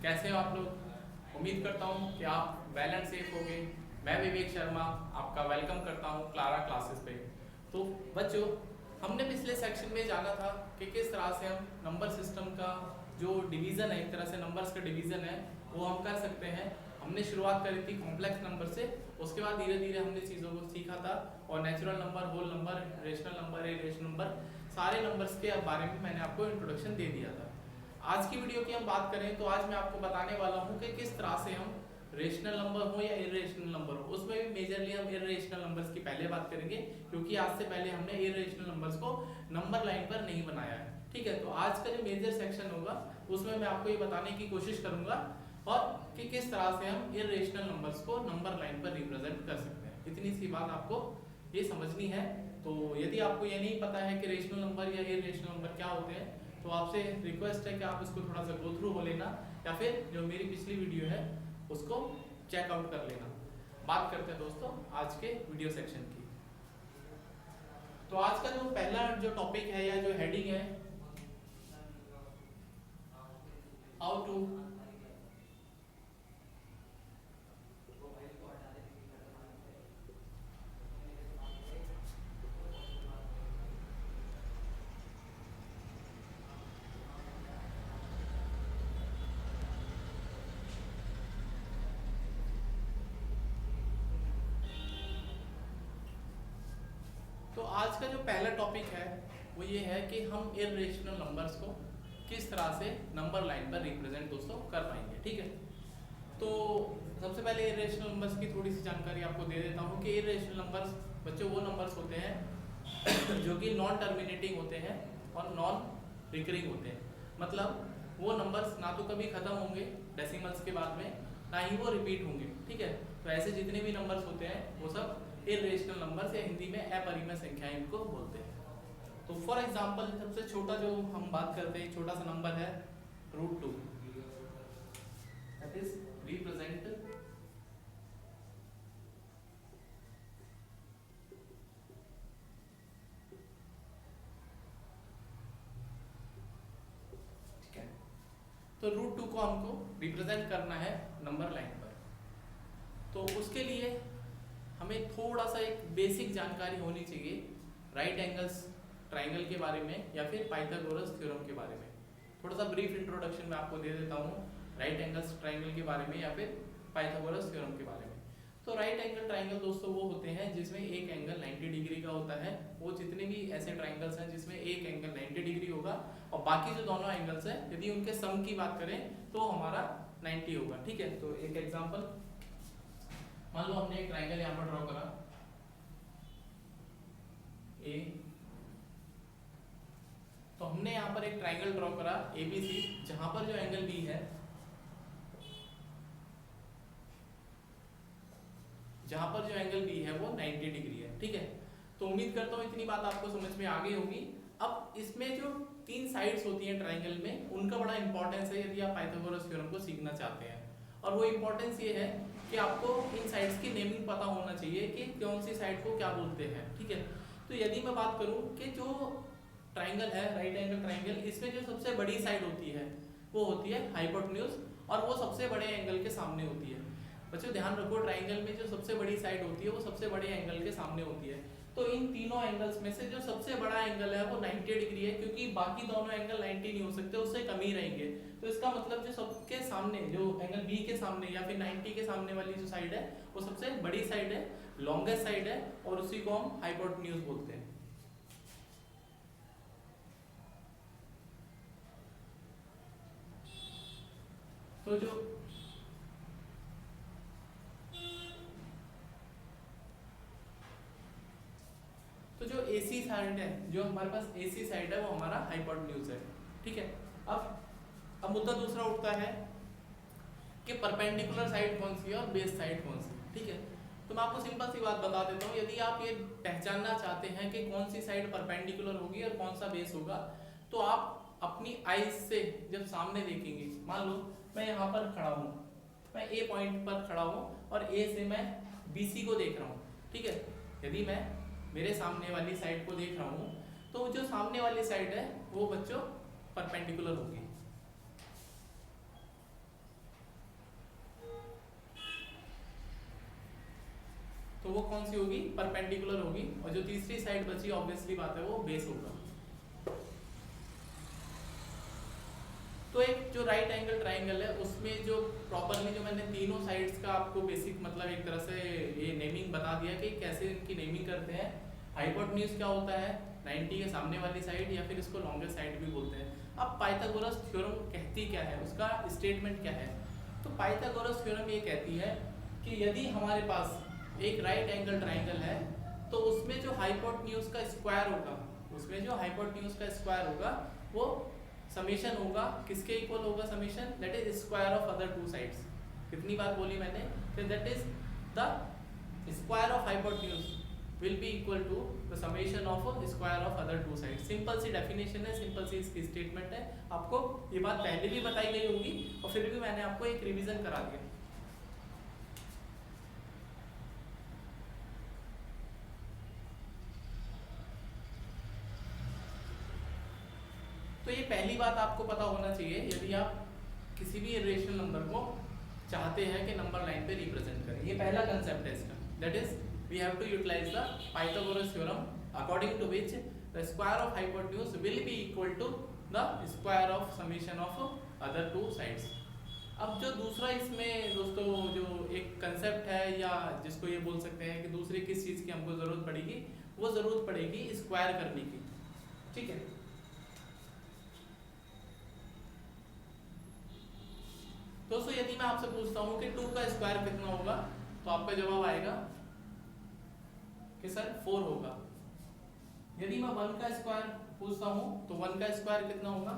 कैसे हो आप लोग? उम्मीद करता हूँ कि आप वेल एंड सेफ होंगे। मैं विवेक शर्मा आपका वेलकम करता हूँ क्लारा क्लासेस पे। तो बच्चों, हमने पिछले सेक्शन में जाना था कि किस तरह से हम नंबर सिस्टम का जो डिवीज़न है, एक तरह से नंबर्स का डिवीज़न है, वो हम कर सकते हैं। हमने शुरुआत करी थी कॉम्प्लेक्स नंबर से, उसके बाद धीरे धीरे हमने चीज़ों को सीखा था और natural number, whole number, rational number, irrational number, सारे नंबर्स के बारे में मैंने आपको इंट्रोडक्शन दे दिया था। आज की वीडियो की हम बात करें तो आज मैं आपको बताने वाला हूं कि किस तरह से हम रेशनल नंबर हो या इरेशनल नंबर हो, उसमें भी मेजरली हम इरेशनल नंबर्स की पहले बात करेंगे, क्योंकि आज से पहले हमने इरेशनल नंबर्स को नंबर लाइन पर नहीं बनाया है। ठीक है, तो आज का जो मेजर सेक्शन होगा उसमें मैं आपको ये बताने की कोशिश करूंगा और कि किस तरह से हम इरेशनल नंबर्स को नंबर लाइन पर रिप्रेजेंट कर सकते हैं। इतनी सी बात आपको ये समझनी है। तो यदि आपको ये नहीं पता है कि रेशनल नंबर या इरेशनल नंबर क्या होते हैं, तो आपसे रिक्वेस्ट है कि आप इसको थोड़ा सा गो थ्रू हो लेना या फिर जो मेरी पिछली वीडियो है उसको चेकआउट कर लेना। बात करते हैं दोस्तों आज के वीडियो सेक्शन की। तो आज का जो पहला जो टॉपिक है या जो हेडिंग है, हाउ टू तो आज का जो पहला टॉपिक है वो ये है कि हम इरेशनल नंबर्स को किस तरह से नंबर लाइन पर रिप्रेजेंट दोस्तों कर पाएंगे। ठीक है, तो सबसे पहले इरेशनल नंबर्स की थोड़ी सी जानकारी आपको दे देता हूँ कि इरेशनल नंबर्स बच्चों वो नंबर्स होते हैं जो कि नॉन टर्मिनेटिंग होते हैं और नॉन रिकरिंग होते हैं। मतलब वो नंबर्स ना तो कभी खत्म होंगे डेसिमल्स के बाद में, ना ही वो रिपीट होंगे। ठीक है, तो ऐसे जितने भी नंबर्स होते हैं वो सब इरेशनल नंबर्स या हिंदी में अपरिमेय संख्याएं इनको बोलते हैं। तो फॉर एग्जांपल सबसे छोटा जो हम बात करते हैं, छोटा सा नंबर है √2, दैट इज रिप्रेजेंट ठीक है। तो √2 को हमको रिप्रेजेंट करना है नंबर लाइन पर। तो उसके लिए हमें थोड़ा सा एक बेसिक जानकारी होनी चाहिए राइट एंगल्स ट्राइंगल के बारे में या फिर पाइथागोरस थ्योरम के बारे में। थोड़ा सा ब्रीफ इंट्रोडक्शन मैं आपको दे देता हूँ राइट एंगल्स ट्राइंगल के बारे में या फिर पाइथागोरस थ्योरम के बारे में। तो राइट एंगल ट्राइंगल दोस्तों वो होते हैं जिसमें एक एंगल 90 डिग्री का होता है। वो जितने भी ऐसे ट्राइंगल्स हैं जिसमें एक एंगल 90 डिग्री होगा और बाकी जो दोनों एंगल्स हैं यदि उनके सम की बात करें तो हमारा 90 होगा। ठीक है, तो एक एग्जाम्पल मान लो हमने एक ट्राइंगल यहाँ पर ड्रॉ करा ए, तो हमने यहाँ पर एक ट्राइंगल ड्रॉ करा ABC, जहां पर जो एंगल B है, जहां पर जो एंगल B है वो 90 डिग्री है। ठीक है, तो उम्मीद करता हूँ इतनी बात आपको समझ में आ गई होगी। अब इसमें जो तीन साइड्स होती हैं ट्राइंगल में, उनका बड़ा इंपॉर्टेंस है यदि आप पाइथागोरस थ्योरम को सीखना चाहते हैं। और वो इंपॉर्टेंस ये है कि आपको इन साइड्स की नेमिंग पता होना चाहिए कि कौन सी साइड को क्या बोलते हैं। ठीक है, तो यदि मैं बात करूं कि जो ट्राइंगल है राइट एंगल ट्राइंगल, इसमें जो सबसे बड़ी साइड होती है वो होती है हाइपोटेन्यूज और वो सबसे बड़े एंगल के सामने होती है। बच्चों ध्यान रखो, ट्राइंगल में जो सबसे बड़ी साइड होती है वो सबसे बड़े एंगल के सामने होती है। तो इन तीनों एंगल्स में से जो सबसे बड़ा एंगल है वो 90 डिग्री है, क्योंकि बाकी दोनों एंगल 90 नहीं हो सकते, उससे कम ही रहेंगे। तो इसका मतलब जो सबके सामने जो एंगल बी के सामने या फिर 90 के सामने वाली जो साइड है वो सबसे बड़ी साइड है, लॉन्गेस्ट साइड है और उसी को हम हाइपोटेन्यूज बोलते हैं। तो जो AC साइड है, जो हमारे पास AC साइड है वो हमारा हाइपोटेन्यूज है। ठीक है, अब मुद्दा दूसरा उठता है कि परपेंडिकुलर साइड कौन सी है और बेस साइड कौन सी है। ठीक है, तो मैं आपको सिंपल सी बात बता देता हूँ। यदि आप ये पहचानना चाहते हैं कि कौन सी साइड परपेंडिकुलर होगी और कौन सा बेस होगा, तो आप अपनी आईज से जब सामने देखेंगे, मान लो मैं यहाँ पर खड़ा हूँ, मैं A पॉइंट पर खड़ा हूँ और A से मैं BC को देख रहा हूँ। ठीक है, यदि मैं मेरे सामने वाली साइड को देख रहा हूँ तो जो सामने वाली साइड है वो बच्चों परपेंडिकुलर होगी। तो वो कौन सी होगी, परपेंडिकुलर होगी, और जो तीसरी साइड बची ऑब्वियसली बात है वो बेस होगा। तो एक जो राइट एंगल ट्राइंगल है उसमें जो प्रॉपरली जो मैंने तीनों साइड्स का आपको बेसिक मतलब एक तरह से ये नेमिंग बता दिया कि कैसे इनकी नेमिंग करते हैं। हाइपोटेन्यूज क्या होता है, 90 के सामने वाली साइड, या फिर इसको लॉन्गेस्ट साइड भी बोलते हैं। अब पाइथागोरस थ्योरम कहती क्या है, उसका स्टेटमेंट क्या है। तो पाइथागोरस थ्योरम ये कहती है कि यदि हमारे पास एक राइट एंगल ट्राइंगल है तो उसमें जो हाइपोटेन्यूज का स्क्वायर होगा, उसमें जो हाइपोटेन्यूज का स्क्वायर होगा वो समीशन होगा, किसके इक्वल होगा summation, that is square of other two sides. कितनी बार बोली मैंने कि that is the square of hypotenuse will be equal to the summation of square of other two sides। Simple सी डेफिनेशन है, सिंपल सी इसकी स्टेटमेंट है। आपको ये बात पहले भी बताई गई होगी और फिर भी मैंने आपको एक रिवीजन करा दिया। तो ये पहली बात आपको पता होना चाहिए यदि आप किसी भी इरेशनल नंबर को चाहते हैं कि नंबर लाइन पे रिप्रेजेंट करें। ये पहला कंसेप्ट है इसका, that is we have to utilize the Pythagoras theorem according to which the square of hypotenuse will be equal to the square of summation of other two sides। अब जो दूसरा इसमें दोस्तों जो एक कंसेप्ट है या जिसको ये बोल सकते हैं कि दूसरी किस चीज़ की हमको ज़रूरत पड़ेगी, वो ज़रूरत पड़ेगी स्क्वायर करने की। ठीक है, दोस्तों यदि मैं आपसे पूछता हूँ कि 2 का स्क्वायर कितना होगा तो आपका जवाब आएगा कि सर 4 होगा। यदि मैं 1 का स्क्वायर पूछता हूँ तो 1 का स्क्वायर कितना होगा,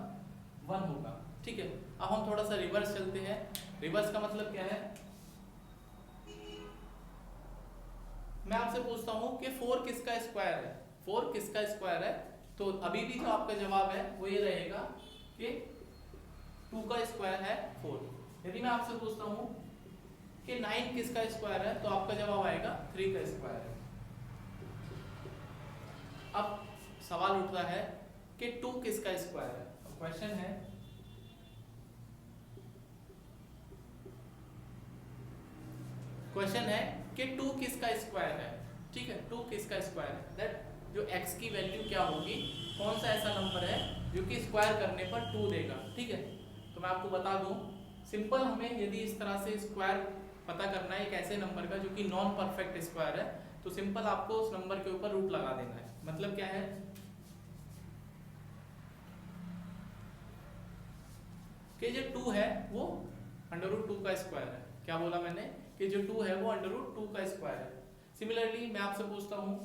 1 होगा। ठीक है, अब हम थोड़ा सा रिवर्स चलते हैं। रिवर्स का मतलब क्या है, मैं आपसे पूछता हूँ कि 4 किसका स्क्वायर है, 4 किसका स्क्वायर है, तो अभी भी जो आपका जवाब है वो ये रहेगा कि 2 का स्क्वायर है 4। यदि मैं आपसे पूछता हूँ कि 9 किसका स्क्वायर है तो आपका जवाब आएगा 3 का स्क्वायर है। अब सवाल उठता है कि 2 किसका स्क्वायर है। अब क्वेश्चन है कि 2 किसका स्क्वायर है। ठीक है, 2 किसका स्क्वायर है, दैट जो x की वैल्यू क्या होगी, कौन सा ऐसा नंबर है जो कि स्क्वायर करने पर 2 देगा। ठीक है, तो मैं आपको बता दूं सिंपल, हमें यदि इस तरह से स्क्वायर पता करना है एक ऐसे नंबर का जो कि नॉन परफेक्ट स्क्वायर है, तो सिंपल आपको उस नंबर के ऊपर रूट लगा देना है। मतलब क्या है कि जो 2 है वो √2 का स्क्वायर है। क्या बोला मैंने कि जो 2 है वो √2 का स्क्वायर है। सिमिलरली मैं आपसे पूछता हूं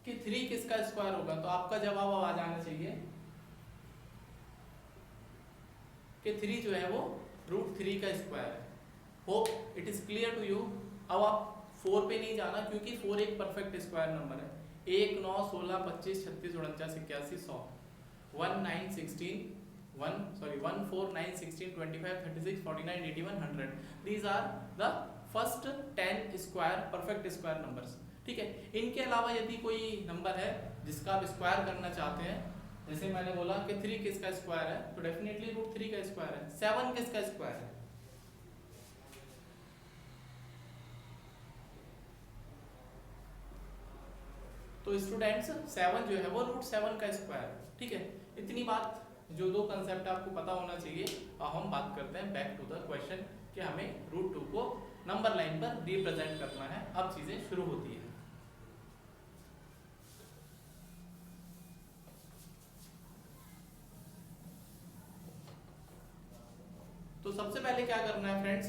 कि 3 किसका स्क्वायर होगा, तो आपका जवाब अब आ जाना चाहिए कि 3 जो है वो √3 का स्क्वायर है। Hope it is clear to you. अब आप 4 पे नहीं जाना क्योंकि 4 एक परफेक्ट स्क्वायर नंबर है। 1 9 16 25 36 49 81 100 1 9 16 1 4 9 16 25 36 49 81 100 these are the first 10 square perfect square numbers. ठीक है, इनके अलावा यदि कोई नंबर है जिसका आप स्क्वायर करना चाहते हैं, जैसे मैंने बोला कि 3 किसका स्क्वायर है तो डेफिनेटली √3 का स्क्वायर है। 7 किसका स्क्वायर है, तो स्टूडेंट्स 7 जो है वो √7 का स्क्वायर। ठीक है, इतनी बात जो 2 कंसेप्ट आपको पता होना चाहिए। अब हम बात करते हैं बैक टू द क्वेश्चन कि हमें √2 को नंबर लाइन पर रिप्रेजेंट करना है। अब चीजें शुरू होती है। तो सबसे पहले क्या करना है फ्रेंड्स,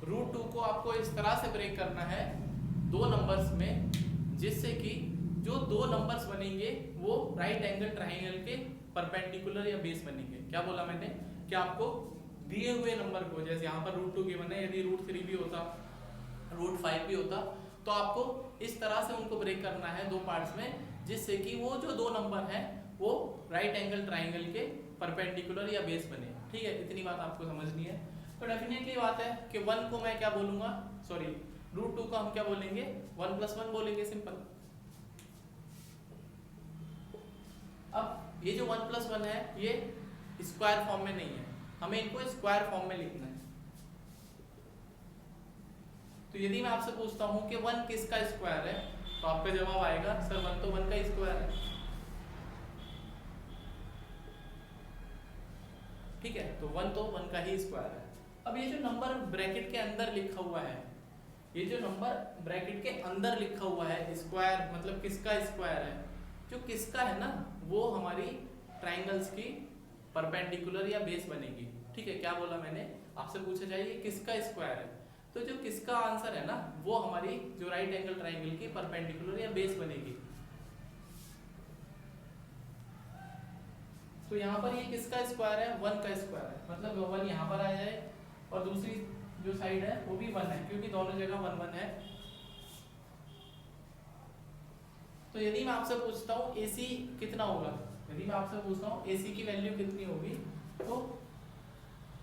√2 को आपको इस तरह से ब्रेक करना है 2 नंबर्स में, जिससे कि जो 2 नंबर्स बनेंगे वो राइट एंगल ट्राइंगल के परपेंडिकुलर या बेस बनेंगे। क्या बोला मैंने कि आपको दिए हुए नंबर को, जैसे यहाँ पर √2 गिवन है, यदि √3 भी होता, √5 भी होता, तो आपको इस तरह से उनको ब्रेक करना है 2 पार्ट्स में, जिससे कि वो जो 2 नंबर हैं वो राइट एंगल ट्राइंगल के परपेंडिकुलर या बेस बने। ठीक है, इतनी बात आपको समझनी है। तो डेफिनेटली बात है कि 1 को मैं क्या बोलूंगा, सॉरी √2 को हम क्या बोलेंगे, 1 + 1 बोलेंगे, सिंपल। अब ये जो 1 + 1 है ये स्क्वायर फॉर्म में नहीं है, हमें इनको स्क्वायर फॉर्म में लिखना है। तो यदि मैं आपसे पूछता हूं कि 1 किसका स्क्वायर है, तो आपका जवाब आएगा सर 1 तो 1 का स्क्वायर है। ठीक है, तो 1 तो 1 का ही स्क्वायर है। अब ये जो नंबर ब्रैकेट के अंदर लिखा हुआ है, ये जो नंबर ब्रैकेट के अंदर लिखा हुआ है स्क्वायर, मतलब किसका स्क्वायर है, जो किसका है ना वो हमारी ट्राइंगल्स की परपेंडिकुलर या बेस बनेगी। ठीक है, क्या बोला मैंने, आपसे पूछा जाए ये किसका स्क्वायर है, तो जो किसका आंसर है ना वो हमारी जो राइट एंगल ट्राइंगल की परपेंडिकुलर या बेस बनेगी। तो यहाँ पर ये किसका स्क्वायर है, 1 का स्क्वायर है, मतलब 1 यहाँ पर आ जाए और दूसरी जो साइड है वो भी 1 है, क्योंकि दोनों जगह 1 1 है। तो यदि मैं आपसे पूछता हूँ AC कितना होगा, यदि मैं आपसे पूछता हूँ AC की वैल्यू कितनी होगी, तो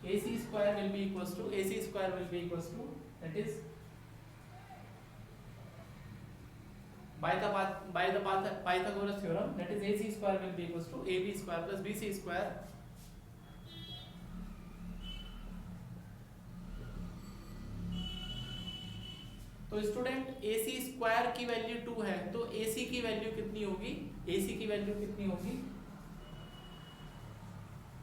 AC square will be equals to that is by the Pythagoras theorem, that is AC square will be equals to AB square plus BC square. तो स्टूडेंट AC स्क्वायर की वैल्यू 2 है, तो AC की value कितनी होगी, AC की value कितनी होगी,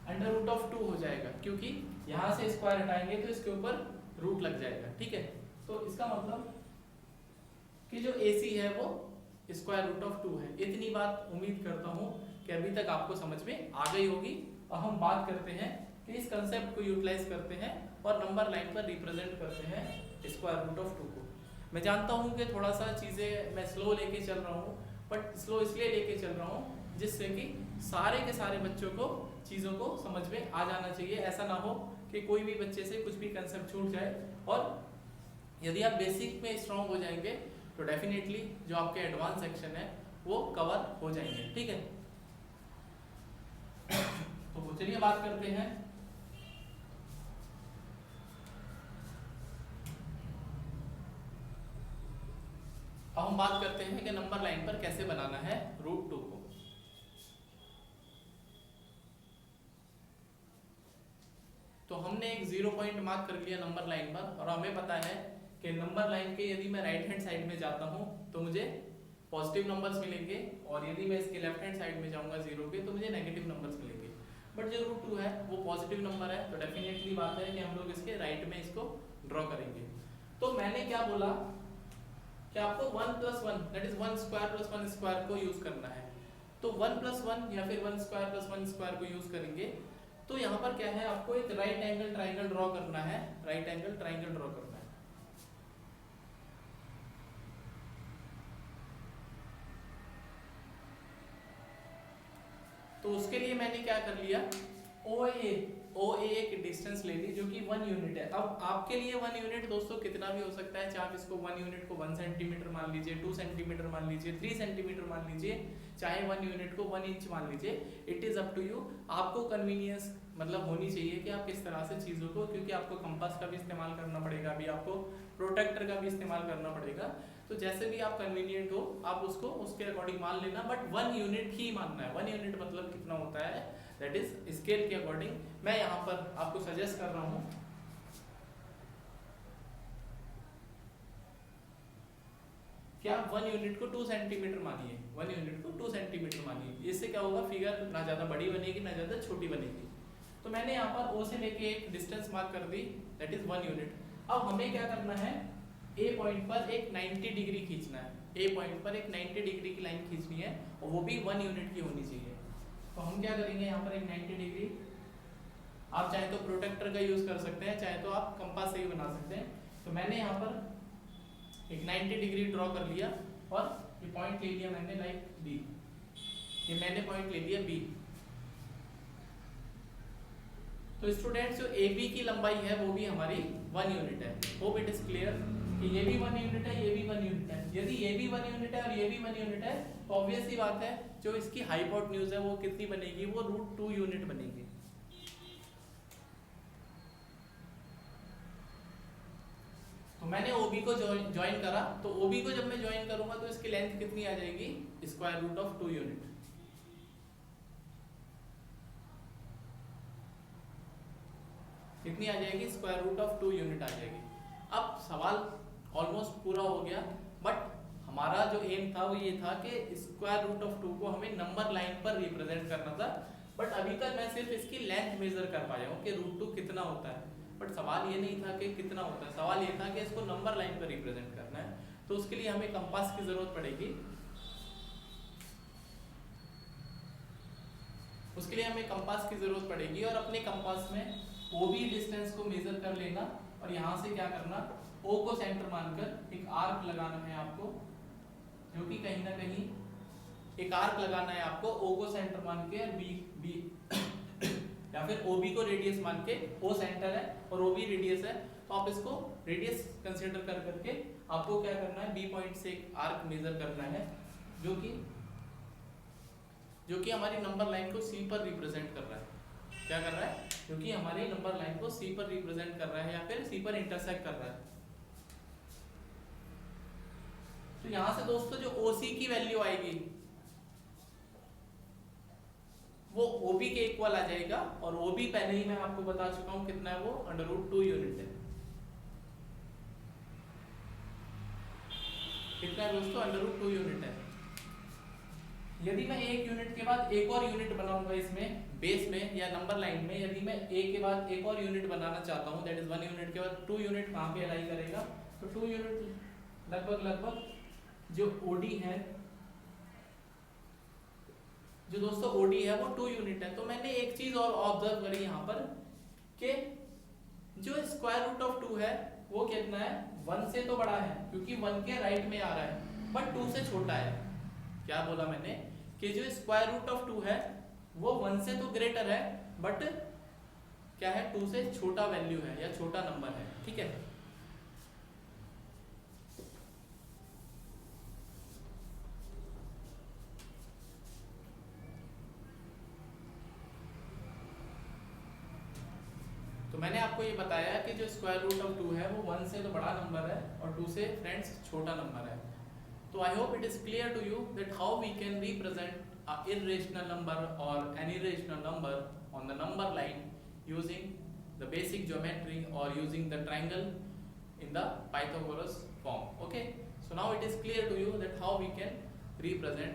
अंडर रूट ऑफ 2 हो जाएगा, क्योंकि यहां से स्क्वायर हटाएंगे तो इसके ऊपर रूट लग जाएगा। ठीक है, तो इसका मतलब कि जो AC है वो स्क्वायर रूट ऑफ 2 है। इतनी बात उम्मीद करता हूं कि अभी तक आपको समझ में आ गई होगी। और हम बात करते हैं कि इस कंसेप्ट को यूटिलाइज करते हैं और नंबर लाइन पर रिप्रेजेंट करते हैं स्क्वायर रूट ऑफ 2 को। मैं जानता हूं कि थोड़ा सा चीजें मैं स्लो लेके चल रहा हूं, बट स्लो इसलिए लेके चल रहा हूं जिससे कि सारे के सारे बच्चों को चीज़ों को समझ में आ जाना चाहिए। ऐसा ना हो कि कोई भी बच्चे से कुछ भी कंसेप्ट छूट जाए, और यदि आप बेसिक में स्ट्रांग हो जाएंगे तो डेफिनेटली जो आपके एडवांस सेक्शन है वो कवर हो जाएंगे। ठीक है, तो चलिए बात करते हैं। अब हम बात करते हैं कि नंबर लाइन पर कैसे बनाना है रूट 2 को। तो हमने एक 0 पॉइंट मार्क कर लिया नंबर लाइन पर, और हमें पता है कि नंबर लाइन के यदि मैं राइट हैंड साइड में जाता हूं तो मुझे पॉजिटिव नंबर्स मिलेंगे, और यदि मैं इसके लेफ्ट हैंड साइड में जाऊंगा 0 के तो मुझे नेगेटिव नंबर्स मिलेंगे। बट जो रूट 2 है वो पॉजिटिव नंबर है, तो डेफिनेटली बात है कि हम लोग इसके राइट में इसको ड्रॉ करेंगे। तो मैंने क्या बोला कि आपको 1 + 1 दैट इज 1 स्क्वायर + 1 स्क्वायर को यूज करना है। तो 1 + 1 या फिर 1 स्क्वायर + 1 स्क्वायर को यूज करेंगे। तो यहाँ पर क्या है, आपको एक राइट एंगल ट्राइंगल ड्रॉ करना है, राइट एंगल ट्राइंगल ड्रॉ करना है। तो उसके लिए मैंने क्या कर लिया, OA एक डिस्टेंस ले ली जो कि 1 यूनिट है। अब आपके लिए 1 यूनिट दोस्तों कितना भी हो सकता है, चाहे आप इसको 1 यूनिट को 1 सेंटीमीटर मान लीजिए, 2 सेंटीमीटर मान लीजिए, 3 सेंटीमीटर मान लीजिए, चाहे 1 यूनिट को 1 इंच मान लीजिए, it is up to you. आपको कन्वीनियंस मतलब होनी चाहिए कि आप किस तरह से चीज़ों को, क्योंकि आपको कंपास का भी इस्तेमाल करना पड़ेगा, अभी आपको प्रोटेक्टर का भी इस्तेमाल करना पड़ेगा। तो जैसे भी आप कन्वीनियंट हो आप उसको उसके अकॉर्डिंग मान लेना, बट 1 यूनिट ही मानना है। 1 यूनिट मतलब कितना होता है, दैट इज स्केल के अकॉर्डिंग। मैं यहाँ पर आपको सजेस्ट कर रहा हूँ कि आप 1 यूनिट को 2 सेंटीमीटर मानिए, 1 यूनिट को 2 सेंटीमीटर मानिए। इससे क्या होगा, फिगर ना ज़्यादा बड़ी बनेगी ना ज़्यादा छोटी बनेगी। तो मैंने यहाँ पर O से लेके एक डिस्टेंस मार्क कर दी, दैट इज 1 यूनिट। अब हमें क्या करना है, A पॉइंट पर एक 90 डिग्री खींचना है। A पॉइंट पर एक 90 डिग्री की लाइन खींचनी है, और वो भी 1 यूनिट की होनी चाहिए। तो हम क्या करेंगे, यहाँ पर एक 90 डिग्री, आप चाहे तो प्रोटेक्टर का यूज कर सकते हैं, चाहे तो आप कंपास से ही बना सकते हैं। तो मैंने यहाँ पर एक 90 डिग्री ड्रॉ कर लिया, और ये पॉइंट ले लिया मैंने लाइक B, ये मैंने पॉइंट ले लिया B। तो स्टूडेंट्स जो AB की लंबाई है वो भी हमारी 1 यूनिट है। होप इट इज क्लियर कि ये भी 1 यूनिट है, ये भी 1 यूनिट है। यदि ये भी 1 यूनिट है और ये भी 1 यूनिट है, तो ऑब्वियस सी बात है जो इसकी हाइपोटेन्यूज है वो कितनी बनेगी, वो √2 यूनिट बनेगी। तो मैंने OB को ज्वाइन करा, तो OB को जब मैं ज्वाइन करूंगा तो इसकी लेंथ कितनी आ जाएगी, √2 यूनिट। कितनी आ जाएगी, स्क्वायर रूट ऑफ 2 यूनिट आ जाएगी। अब सवाल ऑलमोस्ट पूरा हो गया, बट हमारा जो एम था वो ये था कि स्क्वायर रूट ऑफ 2 को हमें नंबर लाइन पर रिप्रेजेंट करना था, बट अभी तक मैं सिर्फ इसकी लेंथ मेजर कर पाया हूँ कि रूट 2 कितना होता है, बट सवाल ये नहीं था कि कितना होता है, सवाल ये था कि इसको नंबर लाइन पर रिप्रेजेंट करना है। तो उसके लिए हमें कंपास की जरूरत पड़ेगी, उसके लिए हमें कंपास की जरूरत पड़ेगी और अपने कंपास में OB डिस्टेंस को मेजर कर लेना और यहाँ से क्या करना, O को सेंटर मानकर एक आर्क लगाना है आपको, जो कि कहीं ना कहीं एक आर्क लगाना है आपको O को सेंटर मान के और B या फिर OB को रेडियस मान के, O सेंटर है और OB रेडियस है, तो आप इसको रेडियस कंसीडर कर करके आपको क्या करना है, B पॉइंट से एक आर्क मेजर करना है, जो कि हमारी नंबर लाइन को C पर रिप्रेजेंट कर रहा है। क्या कर रहा है, क्योंकि हमारी नंबर लाइन को C पर रिप्रेजेंट कर रहा है या फिर C पर इंटरसेक्ट कर रहा है। तो यहां से दोस्तों जो OC की वैल्यू आएगी वो OB के इक्वल आ जाएगा, और OB पहले ही मैं आपको बता चुका हूं कितना है, वो √2 यूनिट है। कितना है दोस्तों, √2 यूनिट है। यदि मैं एक यूनिट के बाद एक और यूनिट बनाऊंगा इसमें बेस में या नंबर लाइन में, यदि मैं एक के बाद एक और यूनिट बनाना चाहता हूं, दैट इज 1 यूनिट के बाद 2 यूनिट कहां पे अलाई करेगा, तो 2 यूनिट लगभग जो OD है, जो दोस्तों OD है वो 2 यूनिट है। तो मैंने एक चीज और ऑब्जर्व करी यहाँ पर कि जो स्क्वायर रूट ऑफ 2 है वो कितना है, 1 से तो बड़ा है क्योंकि 1 के राइट में आ रहा है, बट 2 से छोटा है। क्या बोला मैंने कि जो स्क्वायर रूट ऑफ 2 है वो 1 से तो ग्रेटर है, बट क्या है, 2 से छोटा वैल्यू है या छोटा नंबर है, ठीक है। तो मैंने आपको ये बताया कि जो स्क्वायर रूट ऑफ 2 है वो 1 से तो बड़ा नंबर है और 2 से फ्रेंड्स छोटा नंबर है। So I hope it is clear to you that how we can represent a irrational number or an irrational number on the number line using the basic geometry or using the triangle in the Pythagoras form. Okay. So now it is clear to you that how we can represent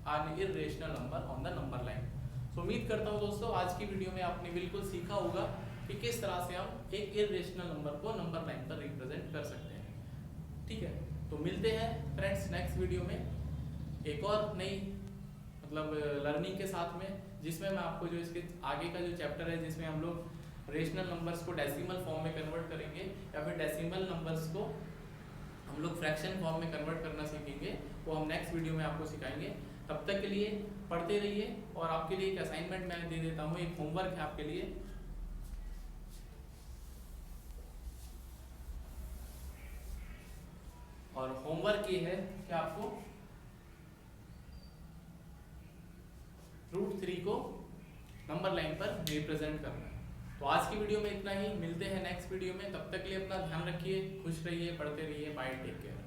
an irrational number on the number line. So उम्मीद करता हूँ दोस्तों आज की video में आपने बिल्कुल सीखा होगा कि किस तरह से हम एक irrational नंबर को नंबर लाइन पर रिप्रेजेंट कर सकते हैं, ठीक है। तो मिलते हैं फ्रेंड्स नेक्स्ट वीडियो में एक और नई लर्निंग के साथ में, जिसमें मैं आपको जो इसके आगे का जो चैप्टर है जिसमें हम लोग रेशनल नंबर्स को डेसिमल फॉर्म में कन्वर्ट करेंगे या फिर डेसिमल नंबर्स को हम लोग फ्रैक्शन फॉर्म में कन्वर्ट करना सीखेंगे, वो हम नेक्स्ट वीडियो में आपको सिखाएंगे। तब तक के लिए पढ़ते रहिए, और आपके लिए एक असाइनमेंट मैं दे देता हूँ, एक होमवर्क है आपके लिए। और होमवर्क ये है कि आपको √3 को नंबर लाइन पर रिप्रेजेंट करना है। तो आज की वीडियो में इतना ही, मिलते हैं नेक्स्ट वीडियो में, तब तक के लिए अपना ध्यान रखिए, खुश रहिए, पढ़ते रहिए, बाय, टेक केयर।